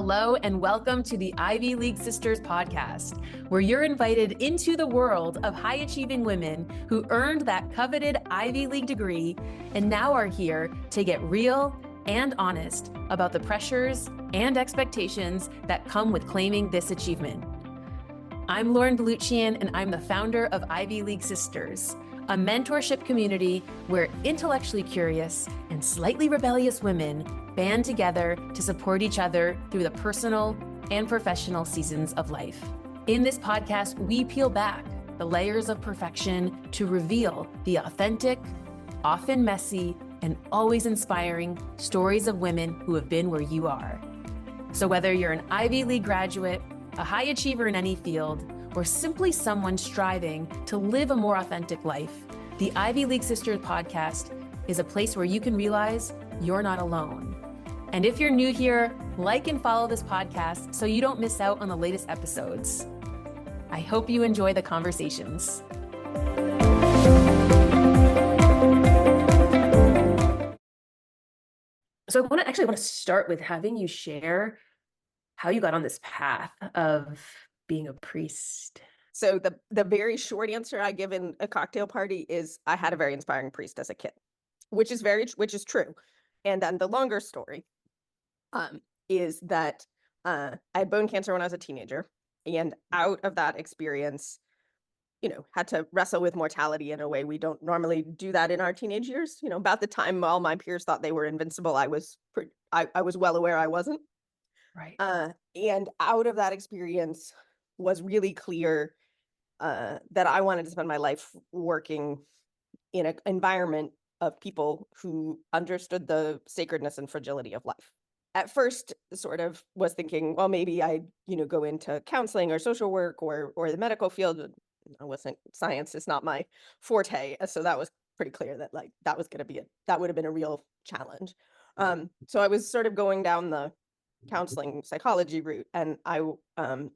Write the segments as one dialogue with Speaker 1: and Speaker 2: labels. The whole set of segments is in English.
Speaker 1: Hello and welcome to the Ivy League Sisters podcast, where you're invited into the world of high-achieving women who earned that coveted Ivy League degree and now are here to get real and honest about the pressures and expectations that come with claiming this achievement. I'm Lauren Balukjian, and I'm the founder of Ivy League Sisters, a mentorship community where intellectually curious and slightly rebellious women band together to support each other through the personal and professional seasons of life. In this podcast, we peel back the layers of perfection to reveal the authentic, often messy, and always inspiring stories of women who have been where you are. So whether you're an Ivy League graduate, a high achiever in any field, or simply someone striving to live a more authentic life, the Ivy League Sisters podcast is a place where you can realize you're not alone. And if you're new here, like and follow this podcast so you don't miss out on the latest episodes. I hope you enjoy the conversations. So I want to start with having you share how you got on this path of being a priest.
Speaker 2: So the very short answer I give in a cocktail party is I had a very inspiring priest as a kid, which is true. And then the longer story is that I had bone cancer when I was a teenager, and out of that experience, had to wrestle with mortality in a way we don't normally do that in our teenage years. About the time all my peers thought they were invincible, I was well aware I wasn't.
Speaker 1: Right.
Speaker 2: And out of that experience was really clear that I wanted to spend my life working in an environment of people who understood the sacredness and fragility of life. At first, sort of was thinking, well, maybe I'd, go into counseling or social work or the medical field. Science is not my forte. So that was pretty clear that that would have been a real challenge. So I was sort of going down the counseling psychology route, and I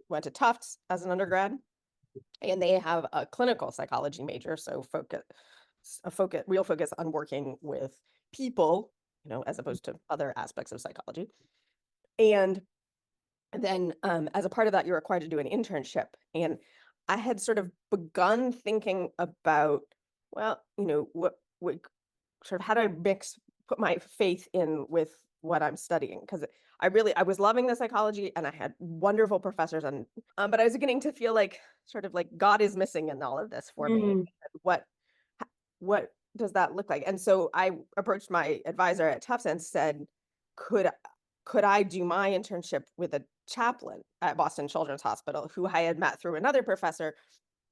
Speaker 2: went to Tufts as an undergrad, and they have a clinical psychology major, so real focus on working with people, as opposed to other aspects of psychology. And then as a part of that, you're required to do an internship, and I had sort of begun thinking about, well, what sort of how do I put my faith in with what I'm studying, because I was loving the psychology and I had wonderful professors, and but I was beginning to feel like sort of like God is missing in all of this for me. What does that look like? And so I approached my advisor at Tufts and said, could I do my internship with a chaplain at Boston Children's Hospital who I had met through another professor?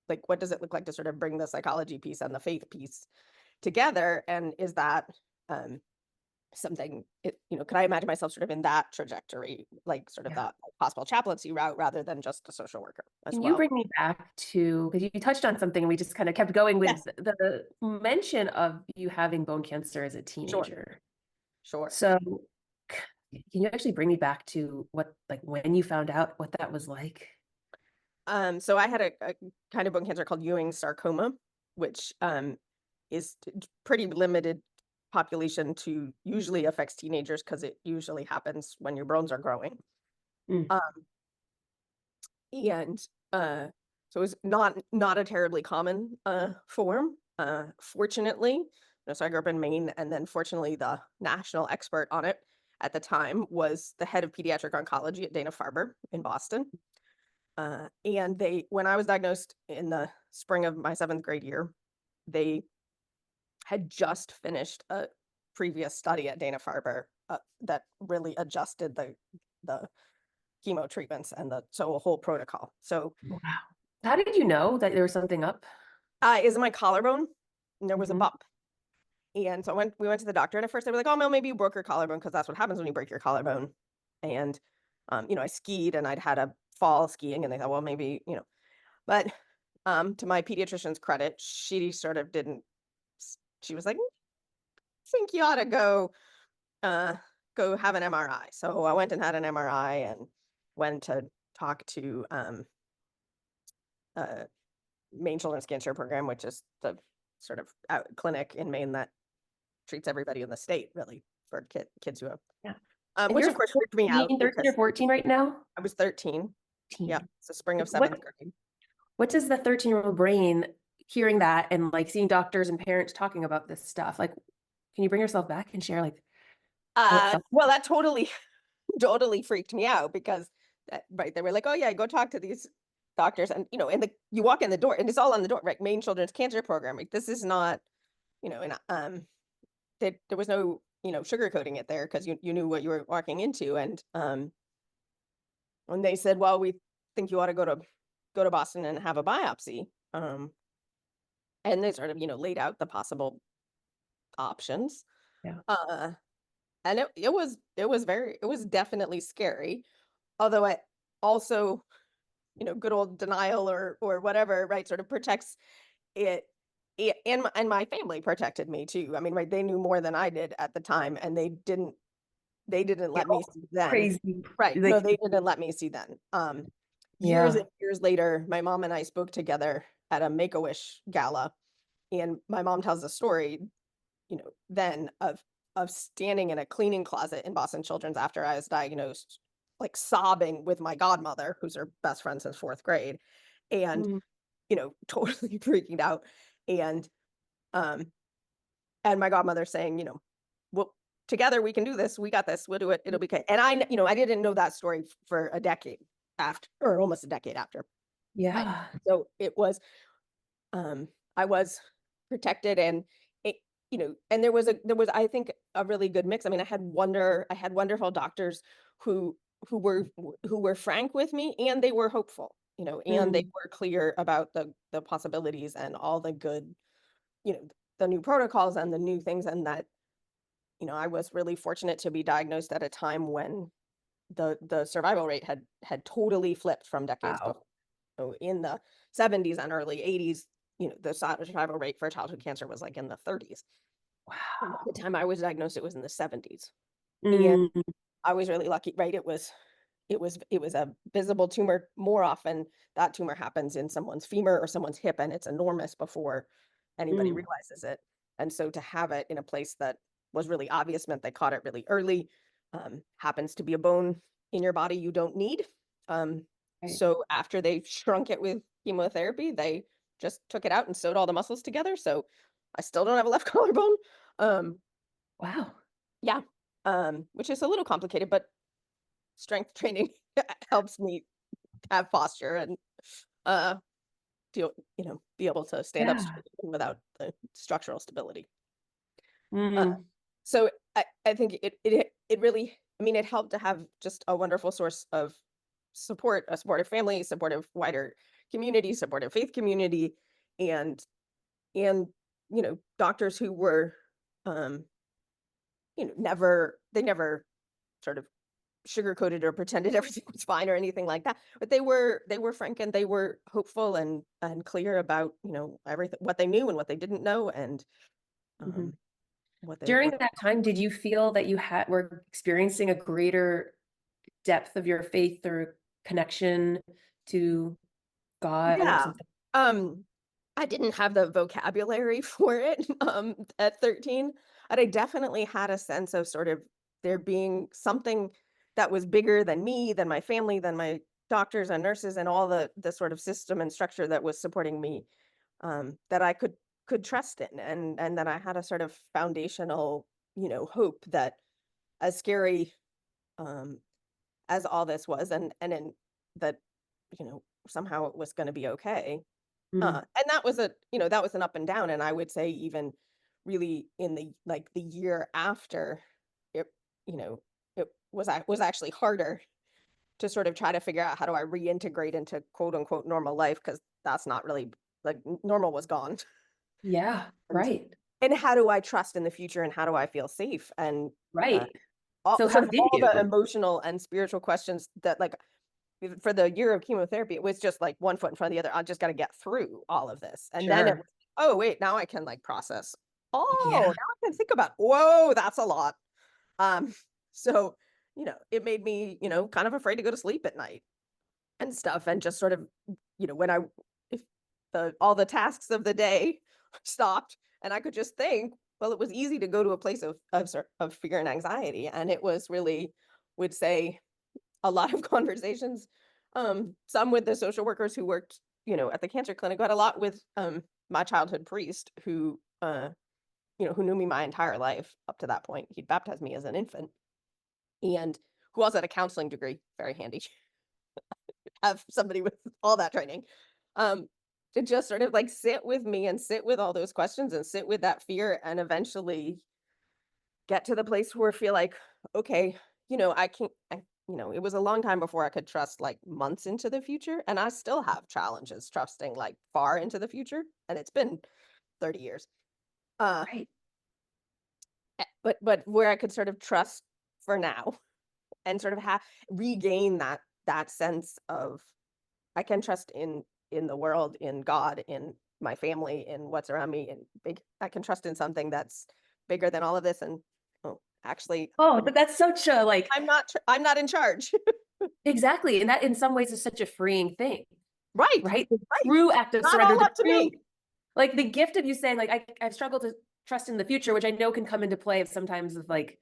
Speaker 2: Like, what does it look like to sort of bring the psychology piece and the faith piece together? And is that something, could I imagine myself sort of in that trajectory, like sort of that hospital chaplaincy route rather than just a social worker as well?
Speaker 1: Can you bring me back to, because you touched on something and we just kind of kept going with the mention of you having bone cancer as a teenager.
Speaker 2: Sure.
Speaker 1: So can you actually bring me back to when you found out what that was like?
Speaker 2: So I had a kind of bone cancer called Ewing sarcoma, which is pretty limited population to usually affects teenagers because it usually happens when your bones are growing. And so it was not a terribly common form, fortunately. So I grew up in Maine, and then fortunately the national expert on it at the time was the head of pediatric oncology at Dana-Farber in Boston. And when I was diagnosed in the spring of my 7th grade year, they had just finished a previous study at Dana-Farber that really adjusted the chemo treatments and a whole protocol. So,
Speaker 1: wow. How did you know that there was something up?
Speaker 2: Is my collarbone, and there was a bump. And so we went to the doctor, and at first they were like, oh, no, maybe you broke your collarbone, because that's what happens when you break your collarbone. And, I skied, and I'd had a fall skiing, and they thought, well, maybe, but to my pediatrician's credit, she sort of she was like, I think you ought to go have an MRI. So I went and had an MRI and went to talk to Maine Children's Cancer Program, which is the sort of clinic in Maine that treats everybody in the state, really, for kids who have
Speaker 1: And
Speaker 2: which
Speaker 1: you're
Speaker 2: of course freaked me
Speaker 1: 14,
Speaker 2: out
Speaker 1: 13 or
Speaker 2: because
Speaker 1: 14 right now?
Speaker 2: I was 13. Yeah,
Speaker 1: Teen.
Speaker 2: it's the spring of
Speaker 1: What
Speaker 2: 7th grade.
Speaker 1: what does the 13-year-old brain hearing that and like seeing doctors and parents talking about this stuff? Like, can you bring yourself back and share like how it felt?
Speaker 2: Well, that totally, totally freaked me out because right, they were like, oh yeah, go talk to these doctors, and and you walk in the door and it's all on the door, right? Maine Children's Cancer Program. Like, this is not, and there was no, sugarcoating it there because you knew what you were walking into. And when they said, well, we think you ought to go to Boston and have a biopsy. And they sort of, laid out the possible options.
Speaker 1: Yeah.
Speaker 2: And it was definitely scary. Although it also, good old denial or whatever, right, sort of protects it. And my family protected me too. I mean, right, they knew more than I did at the time, and they didn't
Speaker 1: Yeah,
Speaker 2: let me see then.
Speaker 1: crazy.
Speaker 2: Right. No,
Speaker 1: Like,
Speaker 2: they didn't let me see then. Years
Speaker 1: yeah.
Speaker 2: and years later, my mom and I spoke together at a Make-A-Wish gala, and my mom tells a story, then of standing in a cleaning closet in Boston Children's after I was diagnosed, like sobbing with my godmother, who's her best friend since 4th grade, and
Speaker 1: Mm,
Speaker 2: totally freaking out. And um and my godmother saying, well, together we can do this. We got this. We'll do it. It'll be okay. And I didn't know that story for a decade after, or almost a decade after. Right.
Speaker 1: yeah.
Speaker 2: So it was, I was protected, and it, and there was, I think, a really good mix. I mean, I had wonderful doctors who, who were frank with me, and they were hopeful, and they
Speaker 1: Mm,
Speaker 2: were clear about the possibilities and all the good, you know, the new protocols and the new things. And that, I was really fortunate to be diagnosed at a time when the survival rate had totally flipped from decades
Speaker 1: wow.
Speaker 2: before. So in the 70s and early 80s, the survival rate for childhood cancer was like in the 30s. And by the
Speaker 1: Wow.
Speaker 2: time I was diagnosed, it was in the 70s. And
Speaker 1: Mm,
Speaker 2: I was really lucky, right? It was a visible tumor. More often, that tumor happens in someone's femur or someone's hip, and it's enormous before anybody
Speaker 1: mm,
Speaker 2: realizes it. And so to have it in a place that was really obvious meant they caught it really early. Happens to be a bone in your body you don't need. Um,
Speaker 1: right.
Speaker 2: so after they shrunk it with chemotherapy, they just took it out and sewed all the muscles together. So I still don't have a left collarbone. Um,
Speaker 1: Wow.
Speaker 2: yeah, which is a little complicated, but strength training helps me have posture and uh be able to stand up
Speaker 1: Yeah.
Speaker 2: straight without the structural stability. Uh,
Speaker 1: Mm,
Speaker 2: so I think it really, I mean, it helped to have just a wonderful source of support, a supportive family, supportive wider community, supportive faith community, and and doctors who were um never sort of sugarcoated or pretended everything was fine or anything like that. But they were frank, and they were hopeful and clear about, everything, what they knew and what they didn't know, and
Speaker 1: mhm.
Speaker 2: um what they
Speaker 1: During
Speaker 2: were.
Speaker 1: that time, did you feel that you were experiencing a greater depth of your faith or connection to God or
Speaker 2: Yeah.
Speaker 1: something?
Speaker 2: Um, I didn't have the vocabulary for it, at 13, but I definitely had a sense of sort of there being something that was bigger than me, than my family, than my doctors and nurses and all the sort of system and structure that was supporting me, that I could trust in, and that I had a sort of foundational, hope that, as scary, um, as all this was, and in that, somehow it was going to be okay.
Speaker 1: Mm,
Speaker 2: And that was an up and down, and I would say even really in the year after, it, it was actually harder to sort of try to figure out how do I reintegrate into quote unquote normal life, because that's not really, like, normal was gone.
Speaker 1: yeah,
Speaker 2: And
Speaker 1: right,
Speaker 2: how do I trust in the future, and how do I feel safe, and uh,
Speaker 1: right.
Speaker 2: all
Speaker 1: So how
Speaker 2: sort of
Speaker 1: did
Speaker 2: all the
Speaker 1: you?
Speaker 2: emotional and spiritual questions that, like, for the year of chemotherapy, it was just like one foot in front of the other. I just got to get through all of this. And then it
Speaker 1: Sure.
Speaker 2: was, oh, wait, now I can, like, process. Oh,
Speaker 1: Yeah.
Speaker 2: now I can think about, whoa, that's a lot. Um, so, it made me, kind of afraid to go to sleep at night and stuff. And just sort of, when if all the tasks of the day stopped and I could just think, well, it was easy to go to a place of fear and anxiety. And it was really, would say, a lot of conversations, some with the social workers who worked, at the cancer clinic, but a lot with my childhood priest who knew me my entire life up to that point. He'd baptized me as an infant, and who also had a counseling degree, very handy. Have somebody with all that training. To just sort of like sit with me and sit with all those questions and sit with that fear and eventually get to the place where I feel like, okay, I can't, it was a long time before I could trust like months into the future. And I still have challenges trusting like far into the future. And it's been 30 years.
Speaker 1: Right.
Speaker 2: But where I could sort of trust for now and sort of regain that sense of I can trust in the world, in God, in my family, in what's around me, and I can trust in something that's bigger than all of this. And actually,
Speaker 1: Oh, but that's such a like,
Speaker 2: I'm not in charge.
Speaker 1: exactly. And that in some ways is such a freeing thing,
Speaker 2: Right,
Speaker 1: right? The
Speaker 2: right.
Speaker 1: true act of
Speaker 2: Not
Speaker 1: surrender,
Speaker 2: all
Speaker 1: the
Speaker 2: up to
Speaker 1: true,
Speaker 2: me.
Speaker 1: like the gift of you saying like, I've struggled to trust in the future, which I know can come into play sometimes of like,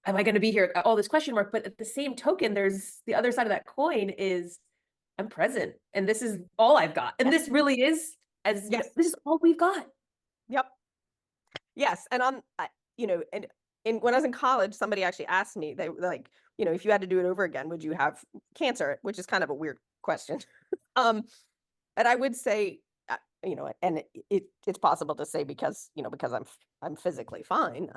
Speaker 1: am I going to be here? All this question mark. But at the same token, there's the other side of that coin is I'm present and this is all I've got. And
Speaker 2: Yes,
Speaker 1: this really is, as
Speaker 2: yes,
Speaker 1: this is all we've got.
Speaker 2: yep, yes. And and when I was in college, somebody actually asked me, they were like, if you had to do it over again, would you have cancer? Which is kind of a weird question. um, and I would say, and it's possible to say because I'm physically fine.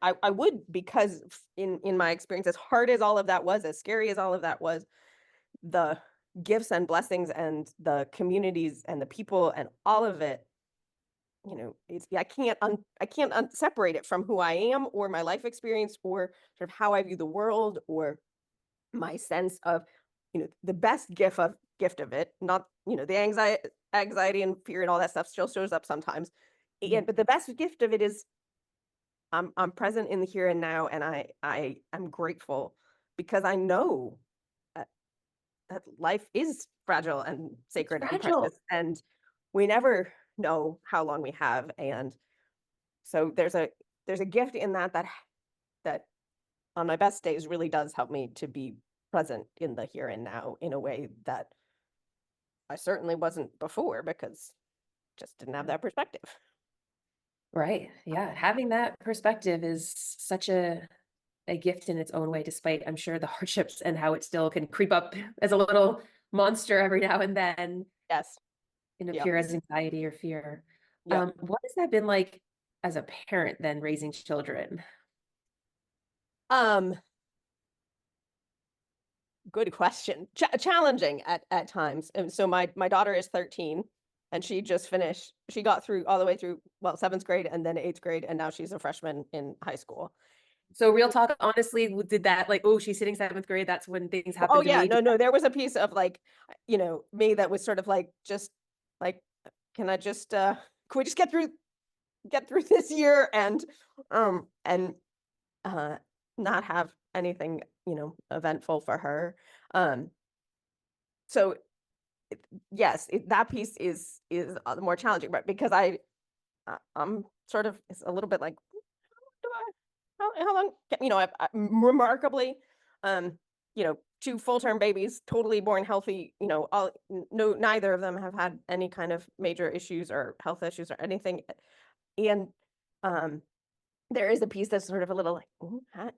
Speaker 2: I would, because in my experience, as hard as all of that was, as scary as all of that was, the gifts and blessings and the communities and the people and all of it, I can't separate it from who I am or my life experience or sort of how I view the world or my sense of, the best gift of it, not, the anxiety and fear and all that stuff still shows up sometimes. But the best gift of it is I'm present in the here and now, and I'm grateful because I know that, that life is fragile and
Speaker 1: It's
Speaker 2: sacred and
Speaker 1: fragile.
Speaker 2: precious, and we never know how long we have. And so there's a gift in that on my best days really does help me to be present in the here and now in a way that I certainly wasn't before because just didn't have that perspective.
Speaker 1: Right. Yeah. Having that perspective is such a gift in its own way, despite I'm sure the hardships and how it still can creep up as a little monster every now and then
Speaker 2: Yes.
Speaker 1: and
Speaker 2: Yep.
Speaker 1: appear as anxiety or fear.
Speaker 2: Yep.
Speaker 1: What has that been like as a parent then raising children?
Speaker 2: Um, Good question. Challenging at times. And so my daughter is 13 and she just finished. She got through all the way through, well, 7th grade and then 8th grade, and now she's a freshman in high school.
Speaker 1: So real talk, honestly, did that like, oh, she's sitting 7th grade. That's when things
Speaker 2: Oh
Speaker 1: happened to
Speaker 2: yeah,
Speaker 1: me.
Speaker 2: no, there was a piece of like, me that was sort of like just like, can I just can we just get through this year and uh not have anything, eventful for her. Um so yes, that piece is more challenging, but because I'm sort of, it's a little bit like, do I how long remarkably, um 2 full-term babies, totally born healthy, all no neither of them have had any kind of major issues or health issues or anything. And um there is a piece that's sort of a little like, "Ooh, how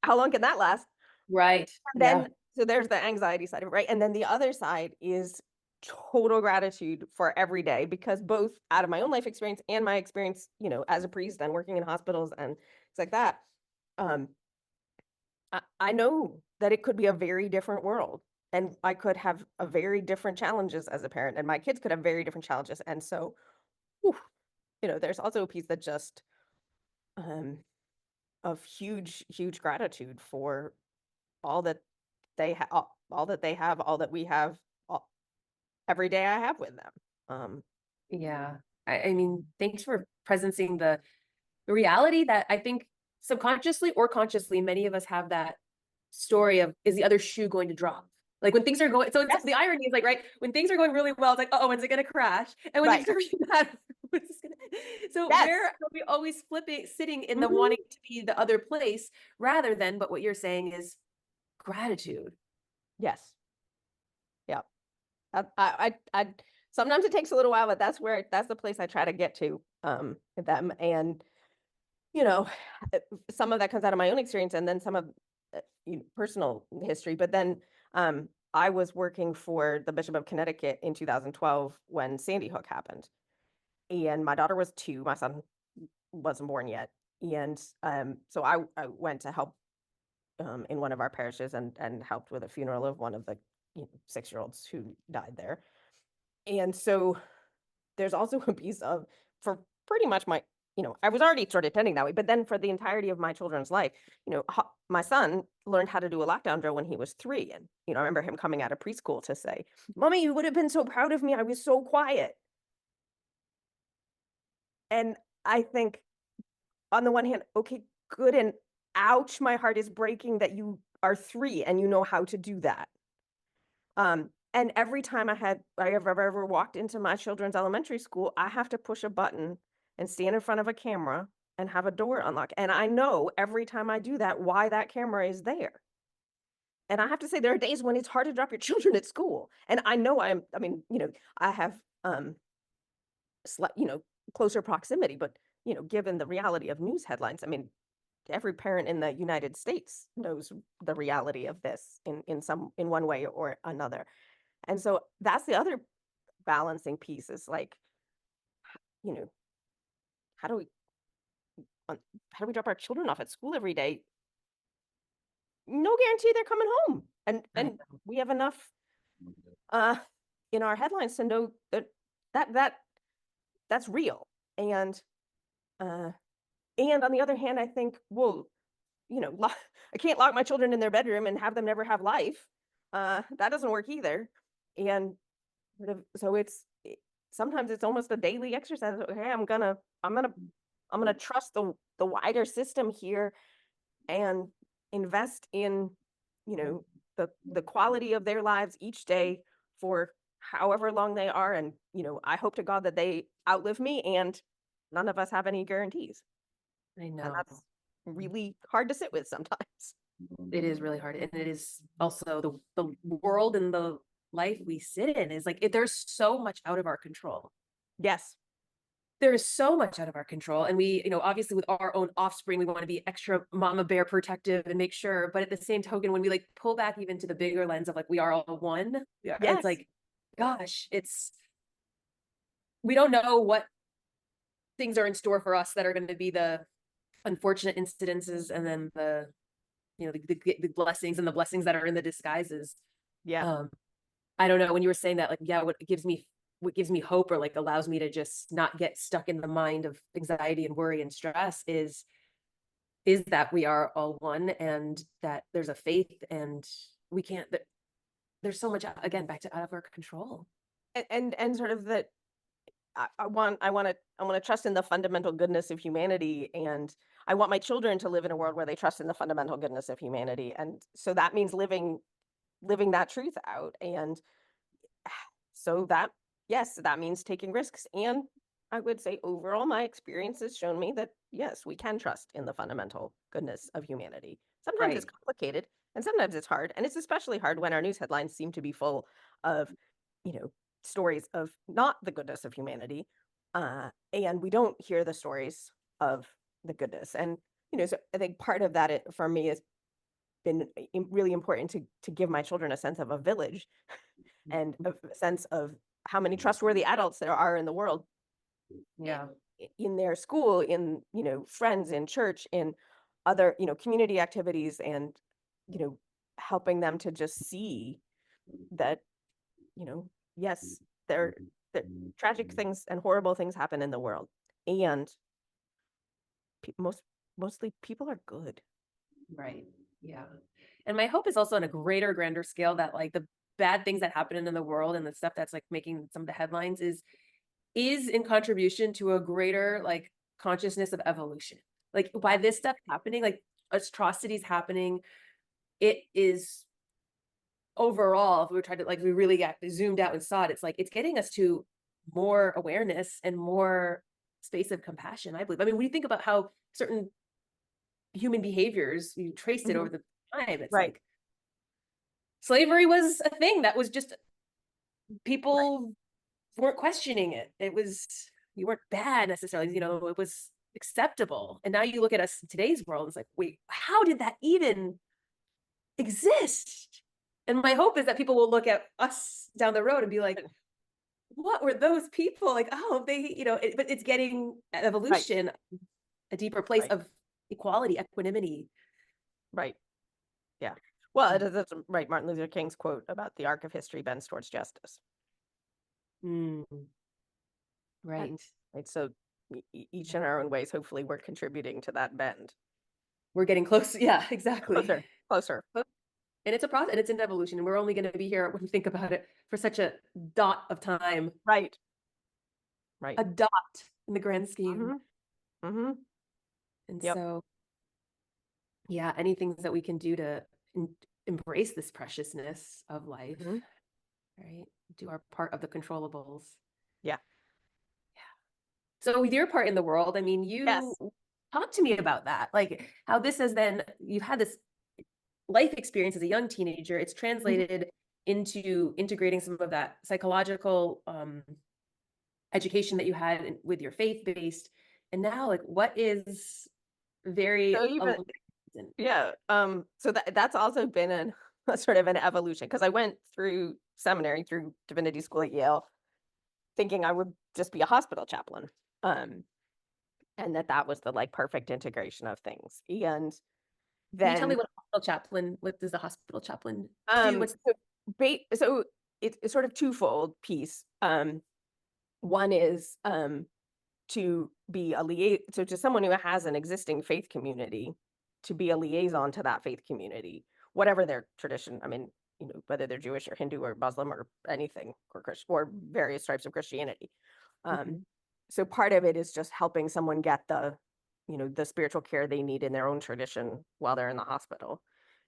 Speaker 2: how long can that last?"
Speaker 1: Right.
Speaker 2: And
Speaker 1: Yeah.
Speaker 2: then so there's the anxiety side of it, right? And then the other side is total gratitude for every day, because both out of my own life experience and my experience, as a priest and working in hospitals and things like that, um, I know that it could be a very different world. And I could have a very different challenges as a parent, and my kids could have very different challenges. And so, whew, there's also a piece that just um, of huge, huge gratitude for all that they have, all that they have, all that we have, all, every day I have with them.
Speaker 1: Yeah. I mean, thanks for presencing the reality that I think subconsciously or consciously, many of us have that story of, is the other shoe going to drop? Like when things are going, so it's,
Speaker 2: Yes.
Speaker 1: the irony is like, right, when things are going really well, it's like, oh, when's it going to crash? And when
Speaker 2: Right.
Speaker 1: things are really bad, when's this gonna... So
Speaker 2: Yes.
Speaker 1: where are we always flipping, sitting in the
Speaker 2: Mhm.
Speaker 1: wanting to be the other place rather than, but what you're saying is gratitude.
Speaker 2: Yes. Yeah. I sometimes it takes a little while, but that's the place I try to get to with them. And you know, some of that comes out of my own experience, and then some of personal history. But then I was working for the Bishop of Connecticut in 2012 when Sandy Hook happened, and my daughter was 2, my son wasn't born yet, and so I went to help in one of our parishes and helped with a funeral of one of the 6-year-olds who died there. And so there's also a piece of, for pretty much my, I was already sort of tending that way, but then for the entirety of my children's life, my son learned how to do a lockdown drill when he was 3. And, I remember him coming out of preschool to say, "Mommy, you would have been so proud of me. I was so quiet." And I think on the one hand, okay, good. And ouch, my heart is breaking that you are 3 and you know how to do that. And every time I have ever walked into my children's elementary school, I have to push a button and stand in front of a camera and have a door unlock. And I know every time I do that, why that camera is there. And I have to say, there are days when it's hard to drop your children at school. And I know I have, closer proximity, but, given the reality of news headlines, I mean, every parent in the United States knows the reality of this in one way or another. And so that's the other balancing piece is like, you know, how do we um, how do we drop our children off at school every day? No guarantee they're coming home.
Speaker 1: I
Speaker 2: And
Speaker 1: know.
Speaker 2: we have enough uh in our headlines to know that that's real. Uh and on the other hand, I think, well, I can't lock my children in their bedroom and have them never have life. That doesn't work either. And so sometimes it's almost a daily exercise. Okay, I'm gonna trust the wider system here and invest in, the quality of their lives each day for however long they are. And, I hope to God that they outlive me, and none of us have any guarantees.
Speaker 1: I
Speaker 2: And
Speaker 1: know.
Speaker 2: that's really hard to sit with sometimes.
Speaker 1: It is really hard. And it is also the world and the life we sit in is like, there's so much out of our control.
Speaker 2: Yes.
Speaker 1: There is so much out of our control. And we, obviously with our own offspring, we want to be extra mama bear protective and make sure. But at the same token, when we like pull back even to the bigger lens of like, we are all one, yeah, it's
Speaker 2: Yes.
Speaker 1: like, gosh, we don't know what things are in store for us that are going to be the unfortunate incidences and then the blessings and the blessings that are in the disguises.
Speaker 2: Yeah.
Speaker 1: I don't know, when you were saying that, like, yeah, what gives me hope or like allows me to just not get stuck in the mind of anxiety and worry and stress is that we are all one, and that there's a faith, and we can't, there's so much, again, back to out of our control.
Speaker 2: And sort of that I want to trust in the fundamental goodness of humanity, and I want my children to live in a world where they trust in the fundamental goodness of humanity. And so that means living that truth out. And so that, yes, that means taking risks. And I would say overall, my experience has shown me that, yes, we can trust in the fundamental goodness of humanity. Sometimes it's
Speaker 1: Right.
Speaker 2: complicated and sometimes it's hard. And it's especially hard when our news headlines seem to be full of, stories of not the goodness of humanity. And we don't hear the stories of the goodness. And, so I think part of that for me has been really important to give my children a sense of a village and a sense of how many trustworthy adults there are in the world,
Speaker 1: Yeah.
Speaker 2: in their school, in, friends, in church, in other, community activities, and, helping them to just see that, yes, there tragic things and horrible things happen in the world. And mostly people are good.
Speaker 1: Right. Yeah. And my hope is also on a grander scale that like the bad things that happen in the world and the stuff that's like making some of the headlines is in contribution to a greater like consciousness of evolution. Like by this stuff happening, like atrocities happening, it is overall, if we were trying to like, we really got zoomed out and saw it, it's like, it's getting us to more awareness and more space of compassion, I believe. I mean, when you think about how certain human behaviors, you traced it over the time, it's
Speaker 2: Right.
Speaker 1: like slavery was a thing that was just
Speaker 2: Right.
Speaker 1: people weren't questioning it. It was, you weren't bad necessarily, you know, it was acceptable. And now you look at us in today's world, it's like, wait, how did that even exist? And my hope is that people will look at us down the road and be like, what were those people like? Oh, they, you know, but it's getting
Speaker 2: Right.
Speaker 1: evolution, a deeper place
Speaker 2: Right.
Speaker 1: of equality, equanimity.
Speaker 2: Right. Yeah. Well, that's right. Martin Luther King's quote about the arc of history bends towards justice.
Speaker 1: Mm, right.
Speaker 2: Right. So each in our own ways, hopefully we're contributing to that bend.
Speaker 1: We're getting close. Yeah, exactly.
Speaker 2: Closer.
Speaker 1: And it's a process and it's an evolution. And we're only going to be here when you think about it for such a dot of time.
Speaker 2: Right. Right.
Speaker 1: A dot in the grand scheme.
Speaker 2: Mm-hmm.
Speaker 1: And
Speaker 2: Yep.
Speaker 1: so, yeah, any things that we can do to embrace this preciousness of life, right? Do our part of the controllables.
Speaker 2: Yeah.
Speaker 1: So with your part in the world, I mean,
Speaker 2: Yes.
Speaker 1: talk to me about that, like how this has then, you've had this life experience as a young teenager, it's translated into integrating some of that psychological education that you had with your faith-based, and now like what is very
Speaker 2: So even yeah, so that's also been a sort of an evolution because I went through seminary through divinity school at Yale thinking I would just be a hospital chaplain. And that was the like perfect integration of things. And
Speaker 1: Can you tell me
Speaker 2: then
Speaker 1: what does the hospital chaplain do?
Speaker 2: um
Speaker 1: What's
Speaker 2: so, so it's sort of twofold piece. One is to be a so to someone who has an existing faith community, to be a liaison to that faith community, whatever their tradition. I mean, you know, whether they're Jewish or Hindu or Muslim or anything, or Christian, or various types of Christianity. So part of it is just helping someone get the, you know, the spiritual care they need in their own tradition while they're in the hospital.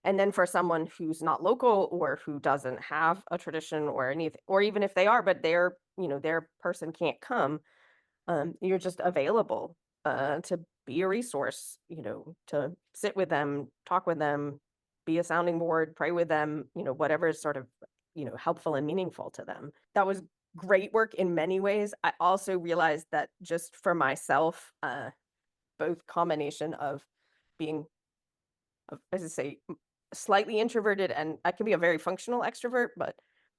Speaker 2: And then for someone who's not local or who doesn't have a tradition or anything, or even if they are, but their, you know, their person can't come, you're just available to be a resource, you know, to sit with them, talk with them, be a sounding board, pray with them, you know, whatever is sort of, you know, helpful and meaningful to them. That was great work in many ways. I also realized that just for myself, both combination of being, as I say, slightly introverted, and I can be a very functional extrovert, but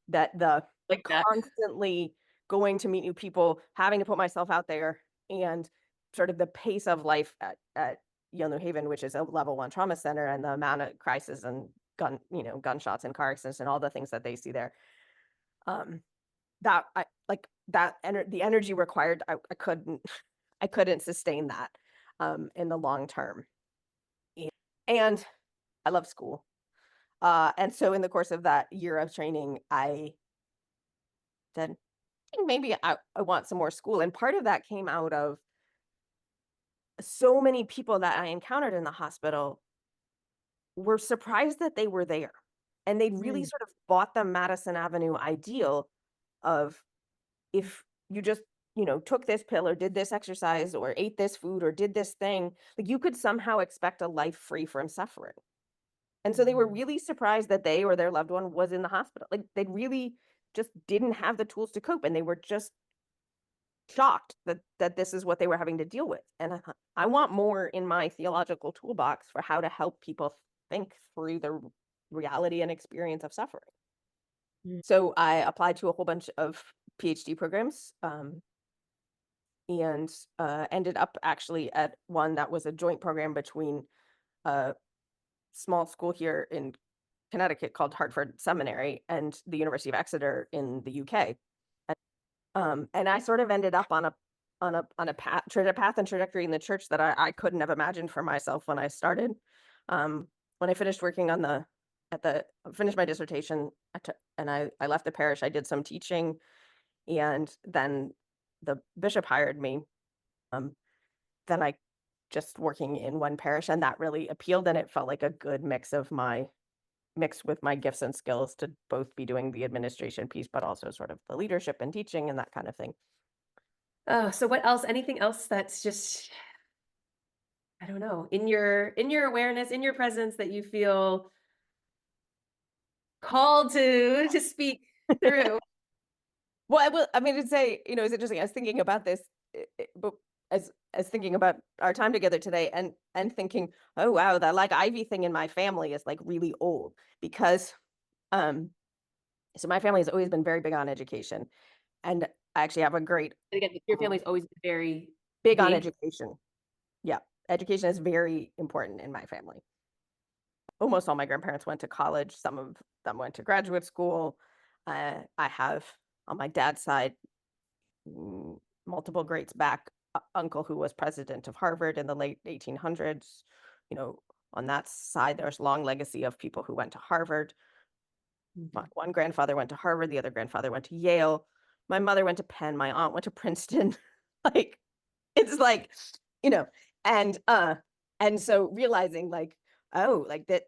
Speaker 2: that the
Speaker 1: like that?
Speaker 2: constantly going to meet new people, having to put myself out there, and sort of the pace of life at Yale New Haven, which is a level 1 trauma center, and the amount of crisis and gunshots and car accidents and all the things that they see there. That I like that the energy required, I couldn't I couldn't sustain that in the long term. And I love school. And so in the course of that year of training, I said, maybe I want some more school. And part of that came out of so many people that I encountered in the hospital were surprised that they were there. And they'd really sort of bought the Madison Avenue ideal of, if you just, you know, took this pill or did this exercise or ate this food or did this thing, like you could somehow expect a life free from suffering. And so they were really surprised that they or their loved one was in the hospital. Like they really just didn't have the tools to cope, and they were just shocked that this is what they were having to deal with. And I want more in my theological toolbox for how to help people think through the reality and experience of suffering. So I applied to a whole bunch of PhD programs, and ended up actually at one that was a joint program between a small school here in Connecticut called Hartford Seminary and the University of Exeter in the UK. And I sort of ended up on a path and trajectory in the church that I couldn't have imagined for myself when I started. When I finished working on finished my dissertation, and I left the parish, I did some teaching, and then the bishop hired me. Then I just working in one parish, and that really appealed, and it felt like a good mix of my mixed with my gifts and skills to both be doing the administration piece, but also sort of the leadership and teaching and that kind of thing.
Speaker 1: So what else? Anything else that's just, I don't know, in your awareness, in your presence that you feel called to speak through?
Speaker 2: Well, I mean, to say, it's interesting. I was thinking about this, but as thinking about our time together today, and thinking, oh wow, that like Ivy thing in my family is like really old because, um, so my family has always been very big on education, and I actually have a great
Speaker 1: Again, your family's always been very
Speaker 2: big on
Speaker 1: big.
Speaker 2: education. Yeah, education is very important in my family. Almost all my grandparents went to college. Some of them went to graduate school. I have on my dad's side multiple greats back uncle who was president of Harvard in the late 1800s. On that side, there's long legacy of people who went to Harvard. One grandfather went to Harvard, the other grandfather went to Yale. My mother went to Penn, my aunt went to Princeton. Like, it's like, you know, and so realizing like, oh, like that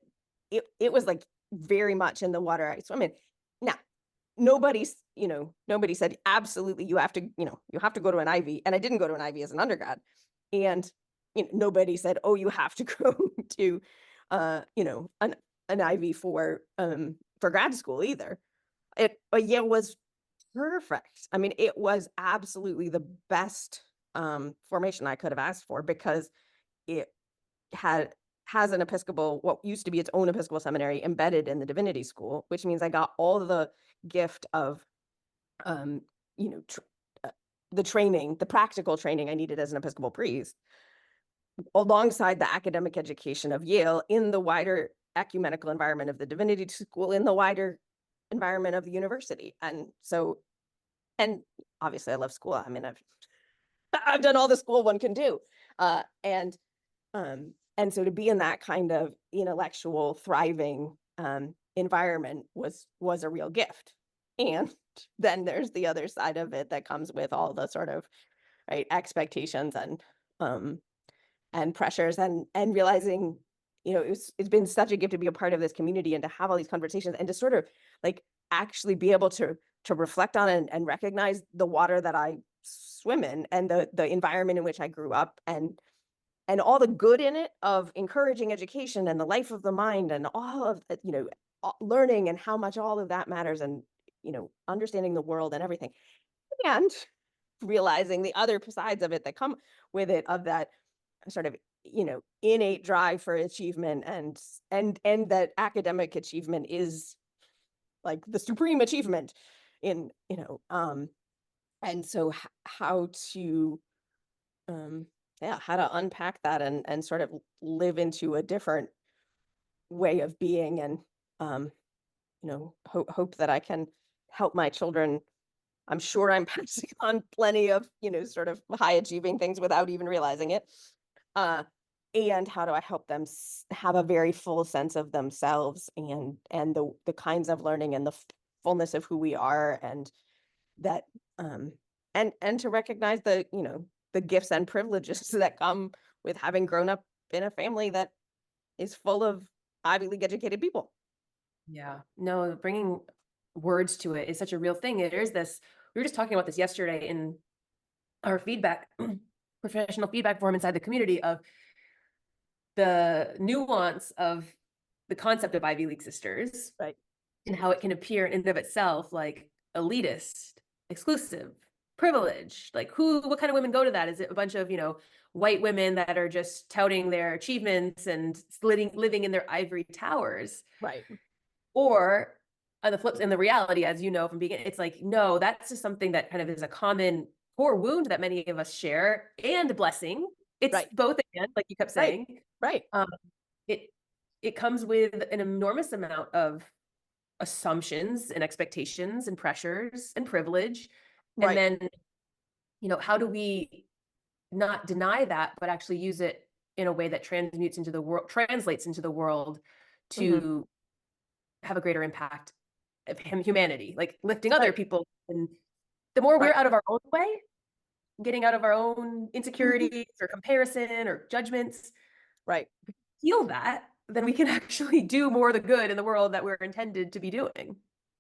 Speaker 2: it was like very much in the water I swim in. Now, nobody said absolutely you have to, you have to go to an Ivy. And I didn't go to an Ivy as an undergrad. And nobody said, oh, you have to go to an Ivy for grad school either. But Yale was perfect. I mean, it was absolutely the best formation I could have asked for because it has an Episcopal, what used to be its own Episcopal seminary embedded in the divinity school, which means I got all the gift of, um, you know, tr- the training, the practical training I needed as an Episcopal priest, alongside the academic education of Yale in the wider ecumenical environment of the divinity school, in the wider environment of the university. And so, and obviously I love school. I mean, I've done all the school one can do. And so to be in that kind of intellectual thriving environment was a real gift. And then there's the other side of it that comes with all the sort of right expectations and pressures and realizing, it's been such a gift to be a part of this community and to have all these conversations and to sort of like actually be able to reflect on and recognize the water that I swim in and the environment in which I grew up and all the good in it of encouraging education and the life of the mind and all of learning and how much all of that matters and understanding the world and everything, and realizing the other sides of it that come with it, of that sort of innate drive for achievement and that academic achievement is like the supreme achievement in and so how to how to unpack that and sort of live into a different way of being and hope that I can help my children. I'm sure I'm passing on plenty of sort of high achieving things without even realizing it, and how do I help them have a very full sense of themselves and the kinds of learning and the fullness of who we are, and that and to recognize the gifts and privileges that come with having grown up in a family that is full of Ivy League educated people.
Speaker 1: Yeah, no, bringing words to it is such a real thing. There's this, we were just talking about this yesterday in our feedback, professional feedback forum inside the community, of the nuance of the concept of Ivy League sisters,
Speaker 2: Right.
Speaker 1: and how it can appear in and of itself like elitist, exclusive, privileged. Like what kind of women go to that? Is it a bunch of, white women that are just touting their achievements and living in their ivory towers?
Speaker 2: Right.
Speaker 1: Or on the flips, and the reality, as you know from being, it's like, no, that's just something that kind of is a common core wound that many of us share, and a blessing. It's
Speaker 2: right.
Speaker 1: both, again, like you kept saying.
Speaker 2: Right.
Speaker 1: It comes with an enormous amount of assumptions and expectations and pressures and privilege.
Speaker 2: Right.
Speaker 1: And then, how do we not deny that, but actually use it in a way that translates into the world to have a greater impact of humanity, like lifting other people. And the more we're out of our own way, getting out of our own insecurities or comparison or judgments,
Speaker 2: right,
Speaker 1: heal that, then we can actually do more of the good in the world that we're intended to be doing.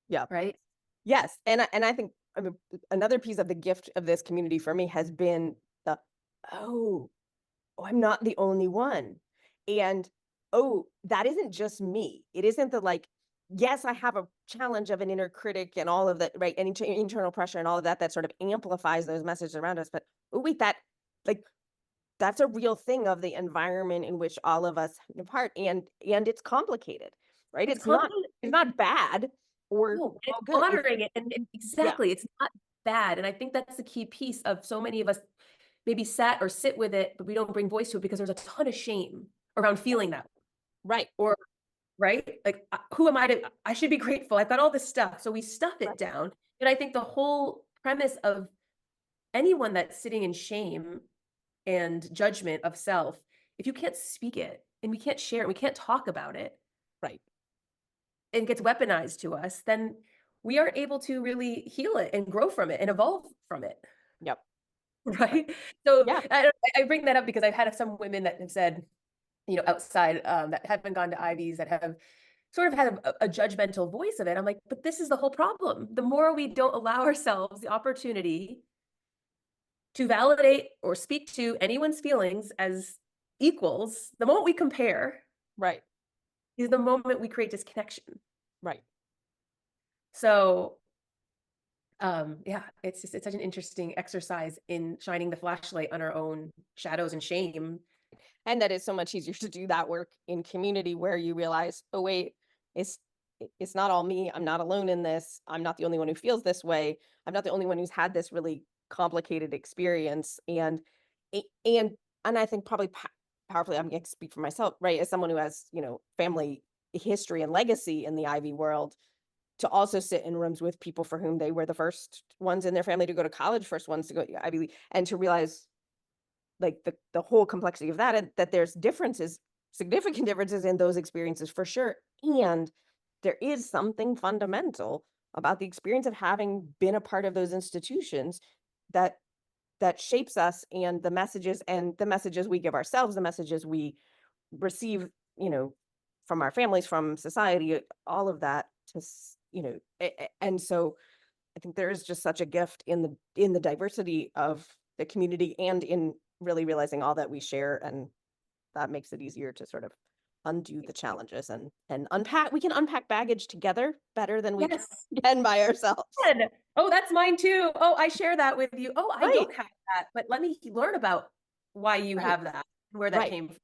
Speaker 2: Yeah.
Speaker 1: Right.
Speaker 2: Yes. And I think, I mean, another piece of the gift of this community for me has been the, oh, I'm not the only one. And oh, that isn't just me. It isn't the like, yes, I have a challenge of an inner critic and all of that, right? Any internal pressure and all of that, that sort of amplifies those messages around us. But oh, wait, like, that's a real thing of the environment in which all of us have part, and it's complicated, right?
Speaker 1: It's
Speaker 2: It's not,
Speaker 1: complicated.
Speaker 2: it's not bad or
Speaker 1: No, it's
Speaker 2: all good.
Speaker 1: honoring it. And
Speaker 2: Yeah,
Speaker 1: exactly, it's not bad. And I think that's the key piece of so many of us maybe sat or sit with it, but we don't bring voice to it because there's a ton of shame around feeling that.
Speaker 2: right.
Speaker 1: Or, right? Like, who am I to, I should be grateful. I've got all this stuff. So we stuff
Speaker 2: Right.
Speaker 1: it down. And I think the whole premise of anyone that's sitting in shame and judgment of self, if you can't speak it and we can't share it, we can't talk about it,
Speaker 2: Right.
Speaker 1: and gets weaponized to us, then we aren't able to really heal it and grow from it and evolve from it.
Speaker 2: Yep. Right.
Speaker 1: Right. So
Speaker 2: Yeah.
Speaker 1: I bring that up because I've had some women that have said, outside, that haven't gone to Ivies, that have sort of had a judgmental voice of it. I'm like, but this is the whole problem. The more we don't allow ourselves the opportunity to validate or speak to anyone's feelings as equals, the moment we compare
Speaker 2: Right.
Speaker 1: is the moment we create disconnection.
Speaker 2: Right.
Speaker 1: So yeah, it's such an interesting exercise in shining the flashlight on our own shadows and shame.
Speaker 2: And that is so much easier to do that work in community where you realize, oh wait, it's it's not all me. I'm not alone in this. I'm not the only one who feels this way. I'm not the only one who's had this really complicated experience. And and I think probably powerfully, I'm going to speak for myself, right? As someone who has, family history and legacy in the Ivy world, to also sit in rooms with people for whom they were the first ones in their family to go to college, first ones to go to Ivy League, and to realize like the whole complexity of that, and that there's differences, significant differences in those experiences for sure. And there is something fundamental about the experience of having been a part of those institutions that shapes us, and the messages we give ourselves, the messages we receive, from our families, from society, all of that and so I think there is just such a gift in the diversity of the community, and in really realizing all that we share, and that makes it easier to sort of undo the challenges, and unpack. We can unpack baggage together better than we
Speaker 1: Yes.
Speaker 2: can by ourselves.
Speaker 1: Good. Oh, that's mine too. Oh, I share that with you. Oh, I
Speaker 2: Right,
Speaker 1: don't have that, but let me learn about why you
Speaker 2: right,
Speaker 1: have that, where that
Speaker 2: right,
Speaker 1: came from.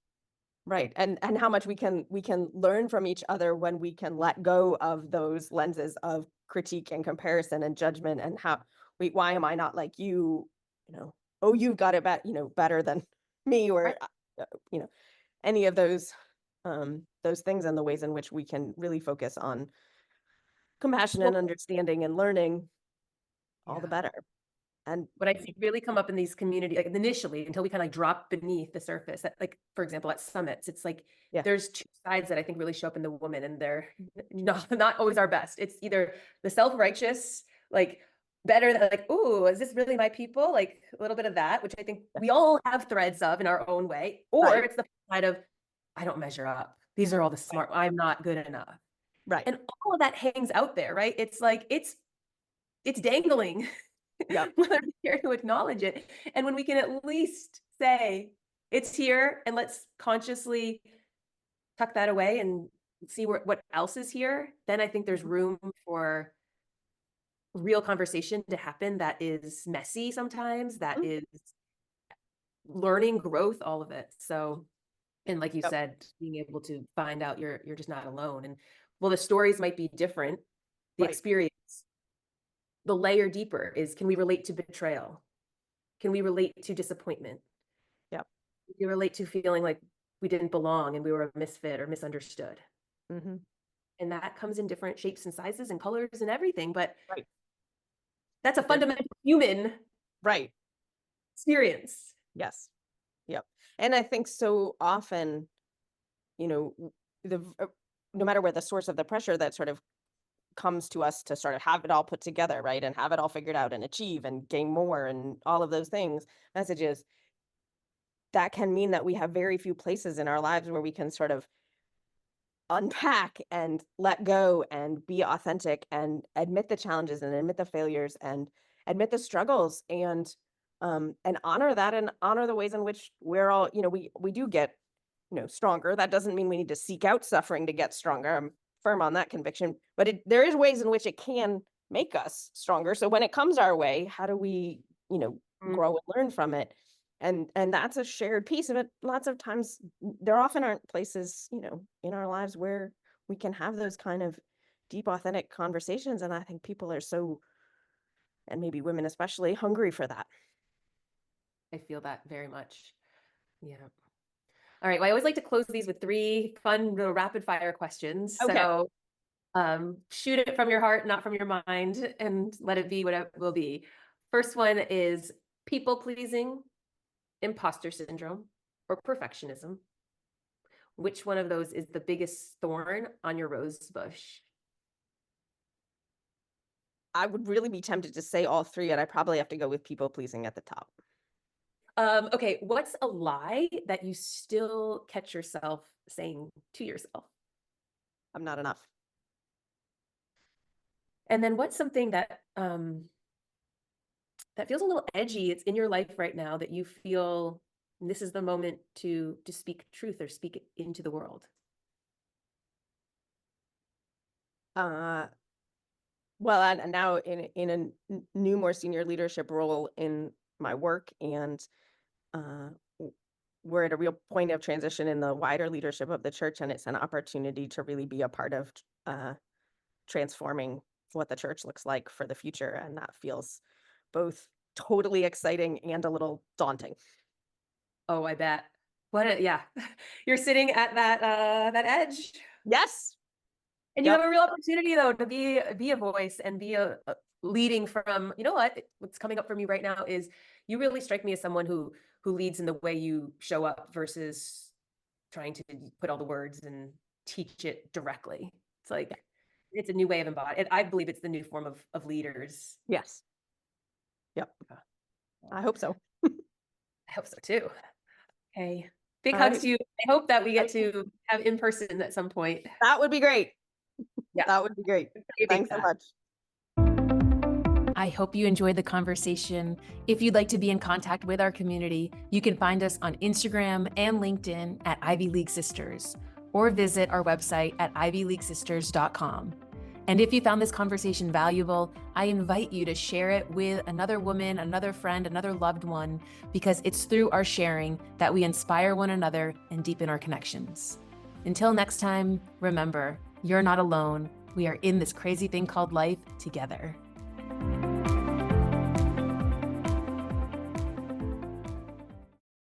Speaker 2: right. And how much we can learn from each other when we can let go of those lenses of critique and comparison and judgment, and how, wait, why am I not like you? Oh, you've got it better than me, or
Speaker 1: Right.
Speaker 2: you know, any of those things, and the ways in which we can really focus on compassion and
Speaker 1: Well,
Speaker 2: understanding and learning, all the
Speaker 1: yeah.
Speaker 2: better. And
Speaker 1: What I see really come up in these community, like initially, until we kind of like drop beneath the surface, like, for example, at summits, it's like
Speaker 2: yeah,
Speaker 1: there's two sides that I think really show up in the woman, and they're not always our best. It's either the self-righteous, like better than, like, ooh, is this really my people? Like a little bit of that, which I think we all have threads of in our own way. Or
Speaker 2: right,
Speaker 1: it's the side of, I don't measure up. These are all the
Speaker 2: right,
Speaker 1: smart, I'm not good enough.
Speaker 2: right.
Speaker 1: And all of that hangs out there, right? It's like it's dangling.
Speaker 2: Yep,
Speaker 1: Whether we care to acknowledge it. And when we can at least say, it's here, and let's consciously tuck that away and see what else is here, then I think there's
Speaker 2: mhm,
Speaker 1: room for real conversation to happen that is messy sometimes, that
Speaker 2: mhm,
Speaker 1: is learning, growth, all of it. So, and like you
Speaker 2: yep,
Speaker 1: said, being able to find out you're just not alone. And well, the stories might be different, the
Speaker 2: right,
Speaker 1: experience, the layer deeper is, can we relate to betrayal? Can we relate to disappointment?
Speaker 2: yep,
Speaker 1: Can we relate to feeling like we didn't belong and we were a misfit or misunderstood?
Speaker 2: hmm,
Speaker 1: And that comes in different shapes and sizes and colors and everything, but
Speaker 2: right.
Speaker 1: that's a
Speaker 2: But there's
Speaker 1: fundamental human
Speaker 2: right,
Speaker 1: experience.
Speaker 2: yes, yep. And I think so often, you know, w- no matter where the source of the pressure that sort of comes to us to sort of have it all put together, right, and have it all figured out and achieve and gain more and all of those things, messages, that can mean that we have very few places in our lives where we can sort of unpack and let go and be authentic and admit the challenges and admit the failures and admit the struggles and honor that and honor the ways in which we're all, we do get, stronger. That doesn't mean we need to seek out suffering to get stronger. I'm firm on that conviction, but there is ways in which it can make us stronger. So when it comes our way, how do we, grow and learn from it? And that's a shared piece of it. Lots of times there often aren't places, in our lives where we can have those kind of deep, authentic conversations. And I think people are so, and maybe women especially, hungry for that.
Speaker 1: I feel that very much. Yeah. All right. Well, I always like to close these with 3 fun little rapid fire questions.
Speaker 2: Okay.
Speaker 1: So shoot it from your heart, not from your mind, and let it be what it will be. First one is people pleasing, imposter syndrome, or perfectionism. Which one of those is the biggest thorn on your rose bush?
Speaker 2: I would really be tempted to say all 3, and I probably have to go with people pleasing at the top.
Speaker 1: Okay, what's a lie that you still catch yourself saying to yourself?
Speaker 2: I'm not enough.
Speaker 1: And then what's something that that feels a little edgy? It's in your life right now that you feel this is the moment to speak truth or speak it into the world.
Speaker 2: Well, and now in a new, more senior leadership role in my work, and we're at a real point of transition in the wider leadership of the church, and it's an opportunity to really be a part of transforming what the church looks like for the future, and that feels both totally exciting and a little daunting.
Speaker 1: Oh, I bet. Yeah. You're sitting at that edge.
Speaker 2: Yes.
Speaker 1: And you have a real opportunity though to be a voice and be a leading from, what's coming up for me right now is you really strike me as someone who leads in the way you show up versus trying to put all the words and teach it directly. It's like it's a new way of embodying. I believe it's the new form of leaders.
Speaker 2: Yes. Yep. I hope so.
Speaker 1: I hope so too. Okay. Big hugs to you. I hope that we get to have in person at some point.
Speaker 2: That would be great.
Speaker 1: Yeah.
Speaker 2: That would be great. Thanks so much.
Speaker 1: I hope you enjoyed the conversation. If you'd like to be in contact with our community, you can find us on Instagram and LinkedIn at Ivy League Sisters, or visit our website at ivyleaguesisters.com. And if you found this conversation valuable, I invite you to share it with another woman, another friend, another loved one, because it's through our sharing that we inspire one another and deepen our connections. Until next time, remember, you're not alone. We are in this crazy thing called life together.